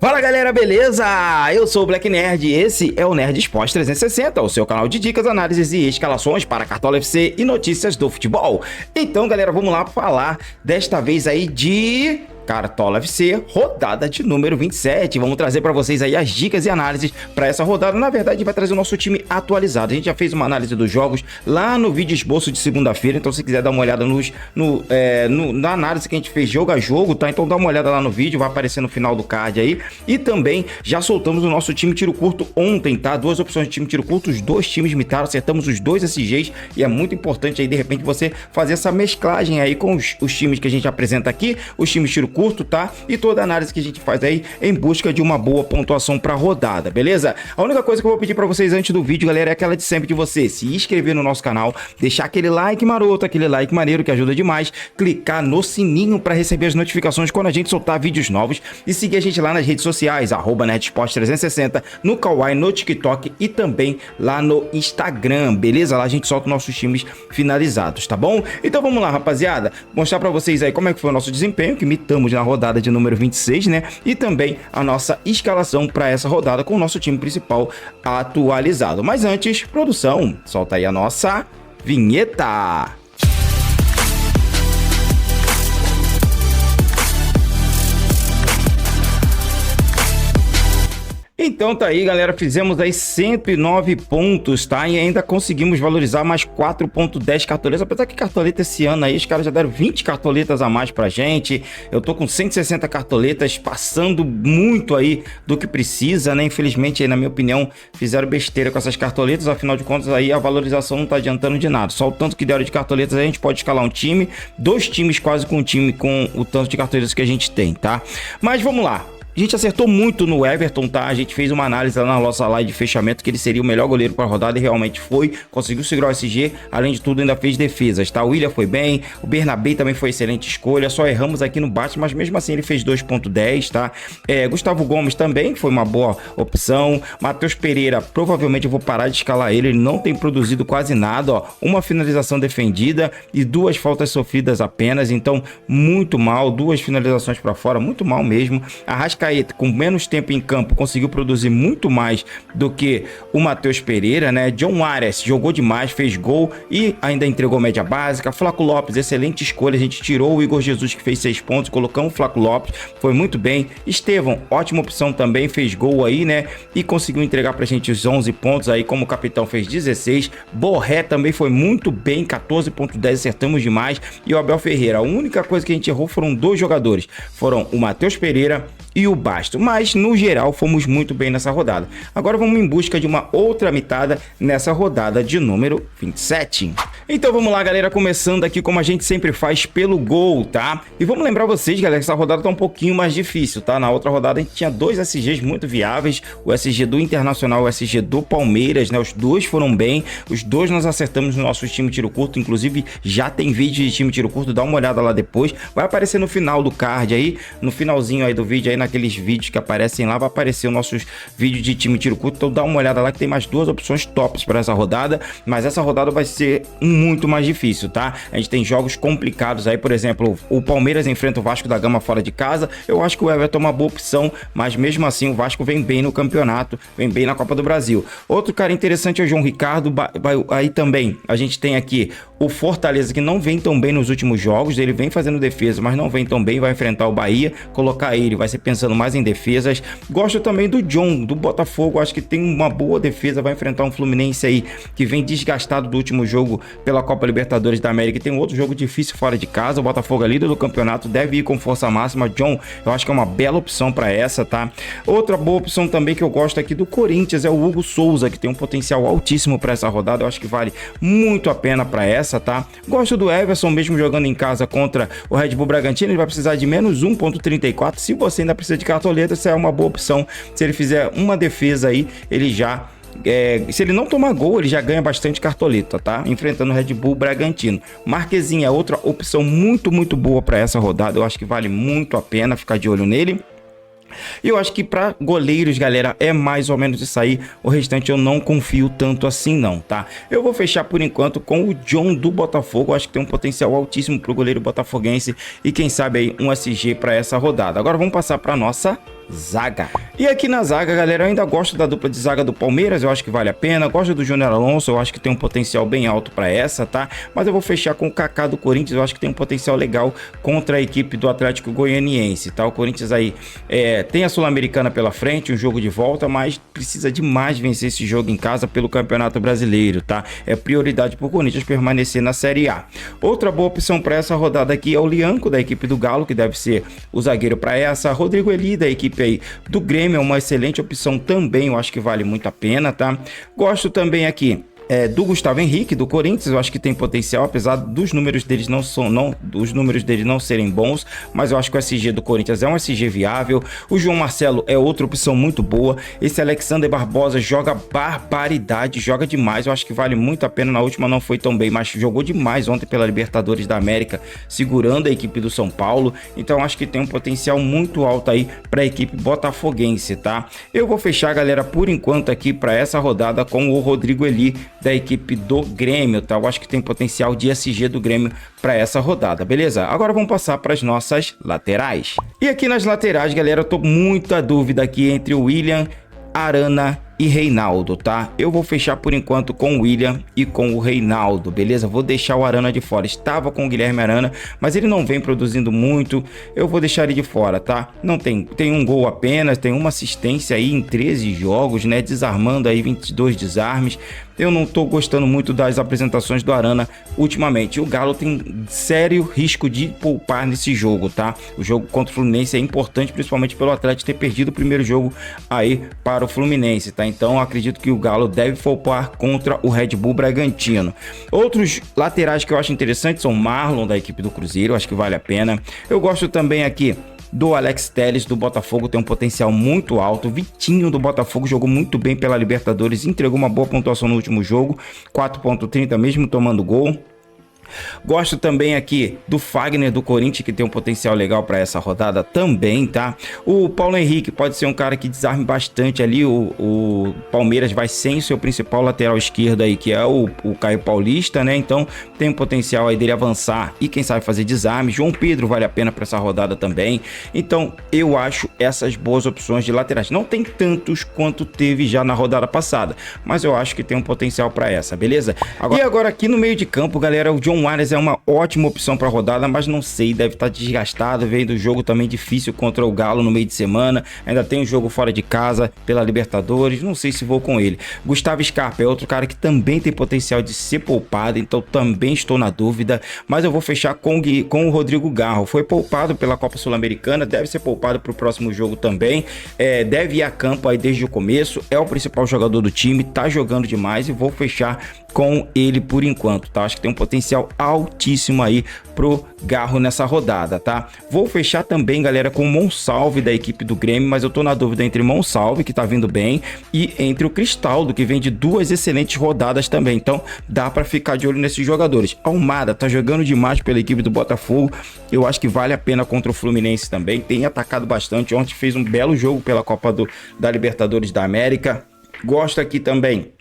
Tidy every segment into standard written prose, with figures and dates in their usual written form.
Fala galera, beleza? Eu sou o Black Nerd e esse é o Nerd Esporte 360, o seu canal de dicas, análises e escalações para Cartola FC e notícias do futebol. Então galera, vamos lá falar desta vez aí de Cartola FC, rodada de número 27. Vamos trazer para vocês aí as dicas e análises para essa rodada. Na verdade, vai trazer o nosso time atualizado. A gente já fez uma análise dos jogos lá no vídeo esboço de segunda-feira, então se quiser dar uma olhada na análise que a gente fez jogo a jogo, tá? Então dá uma olhada lá no vídeo, vai aparecer no final do card aí. E também já soltamos o nosso time tiro curto ontem, tá? Duas opções de time tiro curto, os dois times mitaram, acertamos os dois SGs e é muito importante aí, de repente, você fazer essa mesclagem aí com os times que a gente apresenta aqui, os times tiro curto, tá? E toda a análise que a gente faz aí em busca de uma boa pontuação para rodada, beleza? A única coisa que eu vou pedir para vocês antes do vídeo, galera, é aquela de sempre, de você se inscrever no nosso canal, deixar aquele like maroto, aquele like maneiro que ajuda demais, clicar no sininho para receber as notificações quando a gente soltar vídeos novos e seguir a gente lá nas redes sociais, @NerdSport360, no Kawaii, no TikTok e também lá no Instagram, beleza? Lá a gente solta nossos times finalizados, tá bom? Então vamos lá, rapaziada, mostrar para vocês aí como é que foi o nosso desempenho, que imitamos na rodada de número 26, né? E também a nossa escalação para essa rodada com o nosso time principal atualizado. Mas antes, produção, solta aí a nossa vinheta. Então tá aí, galera, fizemos aí 109 pontos, tá? E ainda conseguimos valorizar mais 4.10 cartoletas, apesar que cartoleta esse ano aí, os caras já deram 20 cartoletas a mais pra gente. Eu tô com 160 cartoletas, passando muito aí do que precisa, né? Infelizmente aí, na minha opinião, fizeram besteira com essas cartoletas, afinal de contas aí a valorização não tá adiantando de nada. Só o tanto que deram de cartoletas aí, a gente pode escalar um time, dois times quase com um time com o tanto de cartoletas que a gente tem, tá? Mas vamos lá. A gente acertou muito no Everton, tá? A gente fez uma análise lá na nossa live de fechamento que ele seria o melhor goleiro para a rodada e realmente foi. Conseguiu segurar o SG, além de tudo ainda fez defesas, tá? O William foi bem, o Bernabé também foi excelente escolha, só erramos aqui no bate, mas mesmo assim ele fez 2.10, tá? Gustavo Gomes também foi uma boa opção. Matheus Pereira, provavelmente eu vou parar de escalar ele não tem produzido quase nada, ó. Uma finalização defendida e duas faltas sofridas apenas, então muito mal, duas finalizações para fora, muito mal mesmo. Arrascaeta, com menos tempo em campo, conseguiu produzir muito mais do que o Matheus Pereira, né? John Ares jogou demais, fez gol e ainda entregou média básica. Flaco Lopes, excelente escolha, a gente tirou o Igor Jesus que fez 6 pontos, colocamos o Flaco Lopes, foi muito bem. Estevão, ótima opção também, fez gol aí, né? E conseguiu entregar pra gente os 11 pontos aí, como o capitão fez 16. Borré também foi muito bem, 14.10, acertamos demais. E o Abel Ferreira, a única coisa que a gente errou foram dois jogadores, foram o Matheus Pereira e o Basto, mas no geral fomos muito bem nessa rodada. Agora vamos em busca de uma outra mitada nessa rodada de número 27. Então vamos lá, galera, começando aqui como a gente sempre faz, pelo gol, tá? E vamos lembrar vocês, galera, que essa rodada tá um pouquinho mais difícil, tá? Na outra rodada a gente tinha dois SGs muito viáveis, o SG do Internacional e o SG do Palmeiras, né? Os dois foram bem, os dois nós acertamos no nosso time tiro curto, inclusive já tem vídeo de time tiro curto, dá uma olhada lá depois, vai aparecer no final do card aí, no finalzinho aí do vídeo aí, naqueles vídeos que aparecem lá, vai aparecer os nossos vídeos de time tiro curto, então dá uma olhada lá que tem mais duas opções tops para essa rodada, mas essa rodada vai ser muito mais difícil, tá? A gente tem jogos complicados aí, por exemplo, o Palmeiras enfrenta o Vasco da Gama fora de casa, eu acho que o Everton é uma boa opção, mas mesmo assim o Vasco vem bem no campeonato, vem bem na Copa do Brasil. Outro cara interessante é o João Ricardo, aí também a gente tem aqui o Fortaleza, que não vem tão bem nos últimos jogos, ele vem fazendo defesa, mas não vem tão bem, vai enfrentar o Bahia, colocar ele, vai ser pensando mais em defesas. Gosto também do John, do Botafogo, acho que tem uma boa defesa, vai enfrentar um Fluminense aí, que vem desgastado do último jogo pela Copa Libertadores da América, e tem um outro jogo difícil fora de casa, o Botafogo é líder do campeonato, deve ir com força máxima. John, eu acho que é uma bela opção para essa, tá? Outra boa opção também que eu gosto aqui do Corinthians é o Hugo Souza, que tem um potencial altíssimo para essa rodada, eu acho que vale muito a pena para essa, tá? Gosto do Everson, mesmo jogando em casa contra o Red Bull Bragantino, ele vai precisar de menos 1.34, se você ainda precisa de cartoleta, essa é uma boa opção, se ele fizer uma defesa aí, ele já... se ele não tomar gol, ele já ganha bastante cartoleta, tá? Enfrentando o Red Bull Bragantino. Marquezinho é outra opção muito boa para essa rodada, eu acho que vale muito a pena ficar de olho nele. E eu acho que para goleiros, galera, é mais ou menos isso aí. O restante eu não confio tanto assim não, tá? Eu vou fechar por enquanto com o John do Botafogo. Eu acho que tem um potencial altíssimo pro goleiro botafoguense. E quem sabe aí um SG para essa rodada. Agora vamos passar para nossa zaga. E aqui na zaga, galera, eu ainda gosto da dupla de zaga do Palmeiras, eu acho que vale a pena. Gosto do Júnior Alonso, eu acho que tem um potencial bem alto para essa, tá? Mas eu vou fechar com o Kaká do Corinthians, eu acho que tem um potencial legal contra a equipe do Atlético Goianiense, tá? O Corinthians aí tem a Sul-Americana pela frente, um jogo de volta, mas precisa demais vencer esse jogo em casa pelo Campeonato Brasileiro, tá? É prioridade pro Corinthians permanecer na Série A. Outra boa opção para essa rodada aqui é o Lianco, da equipe do Galo, que deve ser o zagueiro para essa. Rodrigo Eli, da equipe aí do Grêmio, é uma excelente opção também, eu acho que vale muito a pena, tá? Gosto também aqui do Gustavo Henrique, do Corinthians, eu acho que tem potencial, apesar dos números deles não serem bons, mas eu acho que o SG do Corinthians é um SG viável. O João Marcelo é outra opção muito boa. Esse Alexander Barbosa joga barbaridade, joga demais, eu acho que vale muito a pena. Na última não foi tão bem, mas jogou demais ontem pela Libertadores da América, segurando a equipe do São Paulo, então acho que tem um potencial muito alto aí para a equipe botafoguense, tá? Eu vou fechar, galera, por enquanto aqui para essa rodada com o Rodrigo Eli, da equipe do Grêmio, tá? Eu acho que tem potencial de SG do Grêmio para essa rodada, beleza? Agora vamos passar para as nossas laterais. E aqui nas laterais, galera, eu tô muita dúvida aqui entre o William, Arana e Reinaldo, tá? Eu vou fechar por enquanto com o William e com o Reinaldo, beleza? Vou deixar o Arana de fora. Estava com o Guilherme Arana, mas ele não vem produzindo muito. Eu vou deixar ele de fora, tá? Não tem um gol apenas, tem uma assistência aí em 13 jogos, né? Desarmando aí 22 desarmes. Eu não tô gostando muito das apresentações do Arana ultimamente. O Galo tem sério risco de poupar nesse jogo, tá? O jogo contra o Fluminense é importante, principalmente pelo Atlético ter perdido o primeiro jogo aí para o Fluminense, tá? Então acredito que o Galo deve poupar contra o Red Bull Bragantino. Outros laterais que eu acho interessantes são Marlon, da equipe do Cruzeiro, acho que vale a pena. Eu gosto também aqui do Alex Telles, do Botafogo, tem um potencial muito alto. Vitinho, do Botafogo, jogou muito bem pela Libertadores, entregou uma boa pontuação no último jogo, 4.30 mesmo tomando gol. Gosto também aqui do Fagner do Corinthians, que tem um potencial legal para essa rodada também, tá? O Paulo Henrique pode ser um cara que desarme bastante ali. O Palmeiras vai sem o seu principal lateral esquerdo aí, que é o Caio Paulista, né? Então tem um potencial aí dele avançar e quem sabe fazer desarme. João Pedro vale a pena para essa rodada também. Então eu acho essas boas opções de laterais. Não tem tantos quanto teve já na rodada passada, mas eu acho que tem um potencial para essa, beleza? E agora aqui no meio de campo, galera, o John Arias é uma ótima opção para rodada, mas não sei, deve estar desgastado, veio do jogo também difícil contra o Galo no meio de semana, ainda tem um jogo fora de casa pela Libertadores, não sei se vou com ele. Gustavo Scarpa é outro cara que também tem potencial de ser poupado, então também estou na dúvida, mas eu vou fechar com o Rodrigo Garro. Foi poupado pela Copa Sul-Americana, deve ser poupado para o próximo jogo também, deve ir a campo aí desde o começo, é o principal jogador do time, tá jogando demais e vou fechar com ele por enquanto, tá? Acho que tem um potencial altíssimo aí pro Garro nessa rodada, tá? Vou fechar também, galera, com o Monsalve da equipe do Grêmio, mas eu tô na dúvida entre Monsalve, que tá vindo bem, e entre o Cristaldo, que vem de duas excelentes rodadas também, então dá pra ficar de olho nesses jogadores. Almada tá jogando demais pela equipe do Botafogo, eu acho que vale a pena contra o Fluminense também, tem atacado bastante, ontem fez um belo jogo pela Copa da Libertadores da América. Gosto aqui também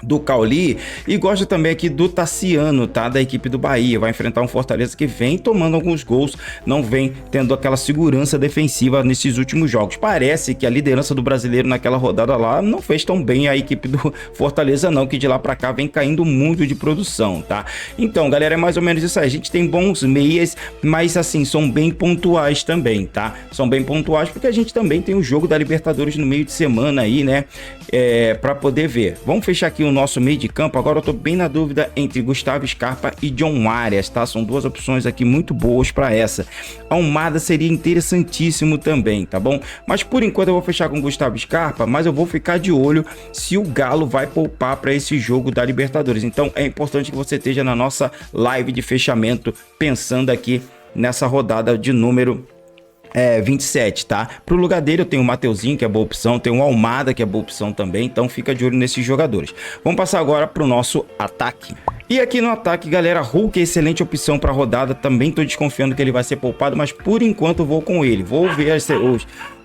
do Cauli e gosta também aqui do Tassiano, tá? Da equipe do Bahia, vai enfrentar um Fortaleza que vem tomando alguns gols, não vem tendo aquela segurança defensiva nesses últimos jogos. Parece que a liderança do brasileiro naquela rodada lá não fez tão bem a equipe do Fortaleza não, que de lá pra cá vem caindo muito de produção, tá? Então, galera, é mais ou menos isso aí. A gente tem bons meias, mas assim, são bem pontuais também, tá? São bem pontuais porque a gente também tem o jogo da Libertadores no meio de semana aí, né? Pra poder ver. Vamos fechar aqui o nosso meio de campo. Agora eu tô bem na dúvida entre Gustavo Scarpa e John Arias, tá? São duas opções aqui muito boas para essa. Almada seria interessantíssimo também, tá bom? Mas por enquanto eu vou fechar com Gustavo Scarpa, mas eu vou ficar de olho se o Galo vai poupar para esse jogo da Libertadores. Então é importante que você esteja na nossa live de fechamento pensando aqui nessa rodada de número 27, tá? Pro lugar dele eu tenho o Mateuzinho, que é boa opção, tem o Almada, que é boa opção também, então fica de olho nesses jogadores. Vamos passar agora pro nosso ataque. E aqui no ataque, galera, Hulk é excelente opção para rodada. Também tô desconfiando que ele vai ser poupado, mas por enquanto vou com ele. Vou ver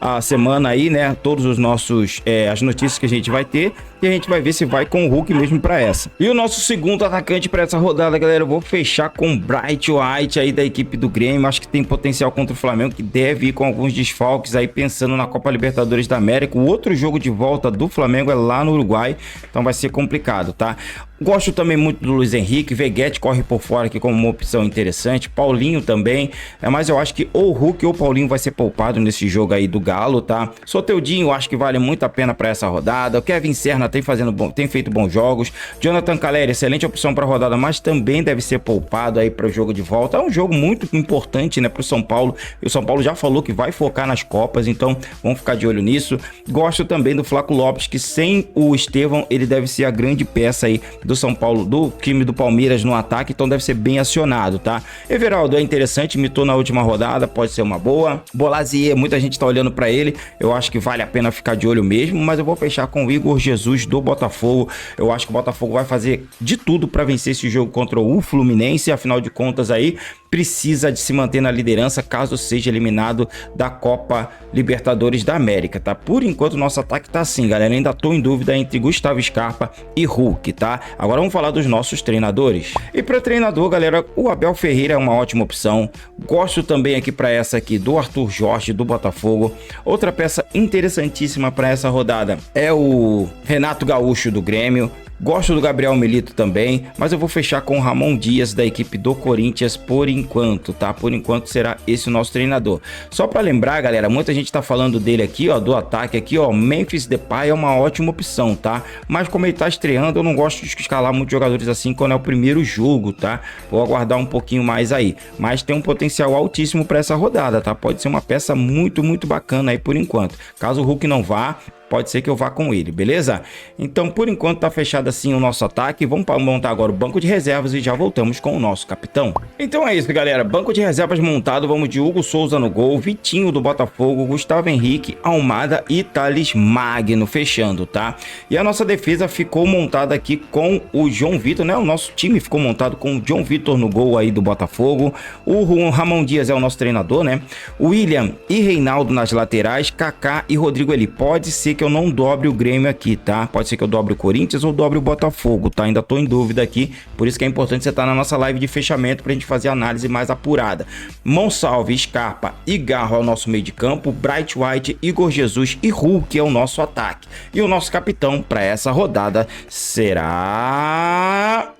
a semana aí, né? Todos os nossos as notícias que a gente vai ter e a gente vai ver se vai com o Hulk mesmo para essa. E o nosso segundo atacante para essa rodada, galera, eu vou fechar com Bright White aí da equipe do Grêmio. Acho que tem potencial contra o Flamengo, que deve ir com alguns desfalques aí pensando na Copa Libertadores da América. O outro jogo de volta do Flamengo é lá no Uruguai, então vai ser complicado, tá? Gosto também muito do Luiz Henrique, Veguete corre por fora aqui como uma opção interessante, Paulinho também, mas eu acho que ou o Hulk ou o Paulinho vai ser poupado nesse jogo aí do Galo, tá? Soteudinho, eu acho que vale muito a pena para essa rodada, o Kevin Serna tem feito bons jogos, Jonathan Calleri, excelente opção para a rodada, mas também deve ser poupado aí para o jogo de volta. É um jogo muito importante, né, para o São Paulo, e o São Paulo já falou que vai focar nas Copas, então vamos ficar de olho nisso. Gosto também do Flaco Lopes, que sem o Estevão, ele deve ser a grande peça aí do São Paulo, do time do Palmeiras no ataque, então deve ser bem acionado, tá? Everaldo é interessante, mitou na última rodada, pode ser uma boa. Bolazier, muita gente tá olhando para ele, eu acho que vale a pena ficar de olho mesmo, mas eu vou fechar com o Igor Jesus do Botafogo. Eu acho que o Botafogo vai fazer de tudo para vencer esse jogo contra o Fluminense, afinal de contas aí precisa de se manter na liderança caso seja eliminado da Copa Libertadores da América, tá? Por enquanto nosso ataque tá assim, galera, ainda tô em dúvida entre Gustavo Scarpa e Hulk, tá? Agora vamos falar dos nossos treinadores. E para treinador, galera, o Abel Ferreira é uma ótima opção. Gosto também aqui para essa aqui do Arthur Jorge do Botafogo. Outra peça interessantíssima para essa rodada é o Renato Gaúcho do Grêmio. Gosto do Gabriel Milito também, mas eu vou fechar com o Ramon Dias da equipe do Corinthians por enquanto, tá? Por enquanto será esse o nosso treinador. Só para lembrar, galera, muita gente tá falando dele aqui, ó, do ataque aqui, ó, Memphis Depay é uma ótima opção, tá? Mas como ele tá estreando, eu não gosto de escalar muitos jogadores assim quando é o primeiro jogo, tá? Vou aguardar um pouquinho mais aí, mas tem um potencial altíssimo para essa rodada, tá? Pode ser uma peça muito, muito bacana aí por enquanto. Caso o Hulk não vá, pode ser que eu vá com ele, beleza? Então, por enquanto, tá fechado assim o nosso ataque. Vamos montar agora o banco de reservas e já voltamos com o nosso capitão. Então é isso, galera. Banco de reservas montado. Vamos de Hugo Souza no gol, Vitinho do Botafogo, Gustavo Henrique, Almada e Thales Magno fechando, tá? E a nossa defesa ficou montada aqui com o João Vitor, né? O nosso time ficou montado com o João Vitor no gol aí do Botafogo. O Ramon Dias é o nosso treinador, né? William e Reinaldo nas laterais, Kaká e Rodrigo Eli. Pode ser que eu não dobre o Grêmio aqui, tá? Pode ser que eu dobre o Corinthians ou dobre o Botafogo, tá? Ainda tô em dúvida aqui, por isso que é importante você estar na nossa live de fechamento pra gente fazer a análise mais apurada. Monsalve, Scarpa e Garro é o nosso meio de campo, Bright White, Igor Jesus e Hulk é o nosso ataque. E o nosso capitão para essa rodada será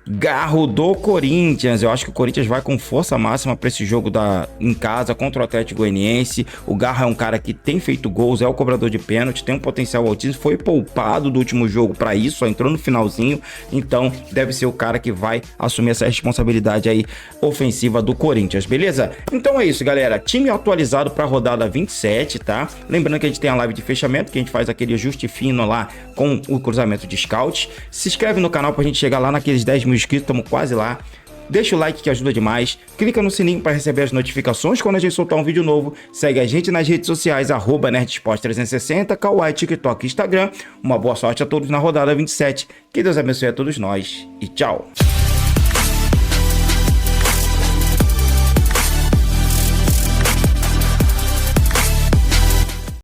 Garro do Corinthians. Eu acho que o Corinthians vai com força máxima para esse jogo em casa contra o Atlético Goianiense. O Garro é um cara que tem feito gols, é o cobrador de pênalti, tem um potencial altíssimo, foi poupado do último jogo para isso, só entrou no finalzinho, então deve ser o cara que vai assumir essa responsabilidade aí ofensiva do Corinthians, beleza? Então é isso, galera, time atualizado para a rodada 27, tá? Lembrando que a gente tem a live de fechamento, que a gente faz aquele ajuste fino lá com o cruzamento de scout. Se inscreve no canal pra gente chegar lá naqueles 10 mil inscritos, estamos quase lá. Deixa o like que ajuda demais, clica no sininho para receber as notificações quando a gente soltar um vídeo novo, segue a gente nas redes sociais, @nerdsport360, Kawaii, TikTok e Instagram. Uma boa sorte a todos na rodada 27, que Deus abençoe a todos nós e tchau!